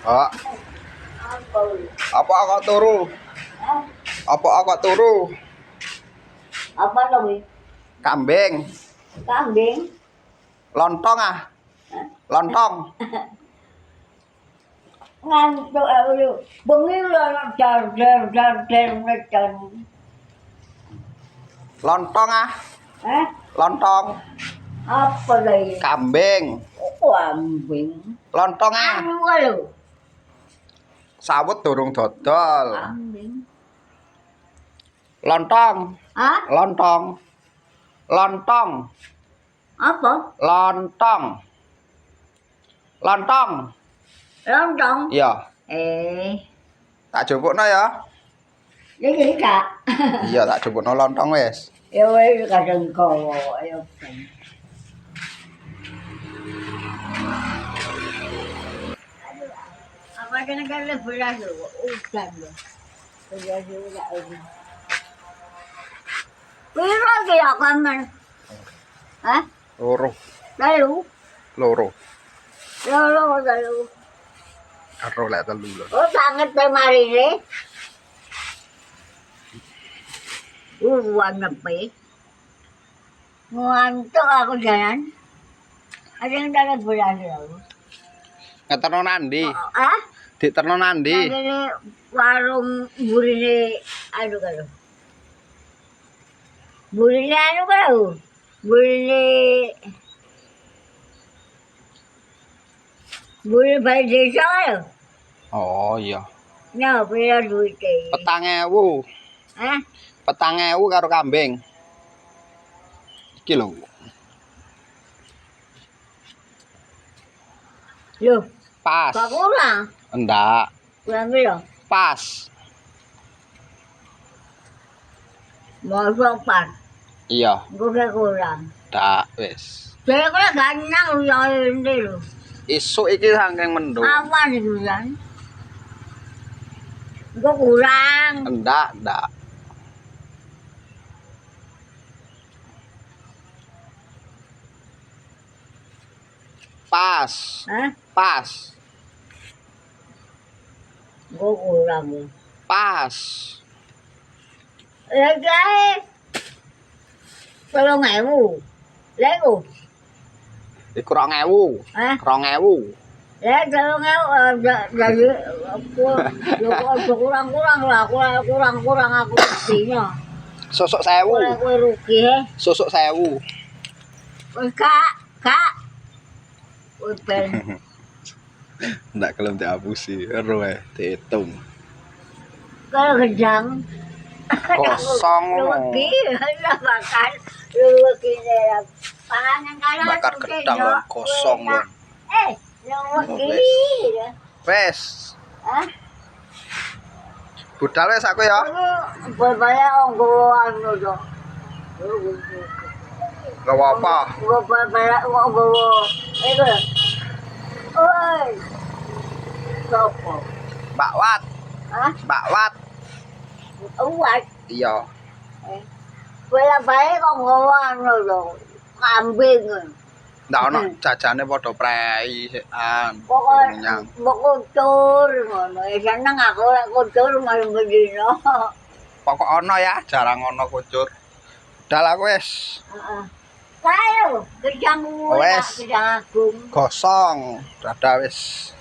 Ah, Apa? apa akak turu? Hah? Apa akak turu? Apa lagi? Kambing. Kambing? Lontong ah. Hah? Lontong. Ngantuk aku lu. Bengi lah dar macam. Lontong ah. Hah? Lontong. Apa lagi? Kambing. Kambing. Lontong ah. Anu kalau? Sawet durung dodol. Kambing. Lontong. Hah? Lontong. Lontong. Apa? Lontong. Lontong. Lontong? Iya. Tak jupukno ya. Jadi kak. Iya, tak jupukno lontong wis. Ya wis kadang kau. Ayo. Apa kena kena beras tu? Udan tu. Beras tu tak ada. Piro kaya kaman? Hah? Loro. Lalu? Loro. Lalu. Karo lek telu lho. Oh sangat temari ni. Uwan nepi. Ngantuk aku jalan. Ada yang dalam beras tu. Ngeterno nandi? Ah? Diterno nandi? Ini warung burine anu kalau. Burine anu kalau. Burine balik desa kalau. Oh iya. Nah, pira duitnya. 4.000. Hah? 4.000 karo kambing. Iki lho. Loh, Pas. kok kurang? Enggak. Kurang pira? Pas. Mosok pas. Iya. Gue kurang. Ndak wis. Saya kira ganang ya ini lho. Isuk iki saking mendung. Awan itu kan. Gue kurang. Ndak. Pas. Hah? Pas. Gue kurang. Pas. Lagi. 3.000. Lego. Iku 2.000. Hah? 2.000. Ya, 3.000 jadi aku kurang lah, kurang aku mestinya. Susuk 1.000. Kue rugi he. Susuk 1.000. Kak. Upen. Ndak kelem diapusi, ero ae diitung. Kalau gedang. Kosong Rugi, lah makan. Rugi deh. Panganan kalau bakar gedang lho, kosong lho. rugi. Wes. Hah? Budal wis aku ya. Berbaya onggoan tu. Gak apa. Berbaya onggoan. Itu. Oi. Sopo? Bakwat. Hah? Bakwat. Uat. Iya. Berbaya onggoan tu. Kambing. Ndak ono jajane padha prei sekan. Pokoknya kucur ngono. Seneng aku lek kucur malam bedino. Pokok ono ya, jarang ono kucur. Budal aku wis. Heeh. Kayo, gedang Wes. gedang agung. Gosong. Dadah wis.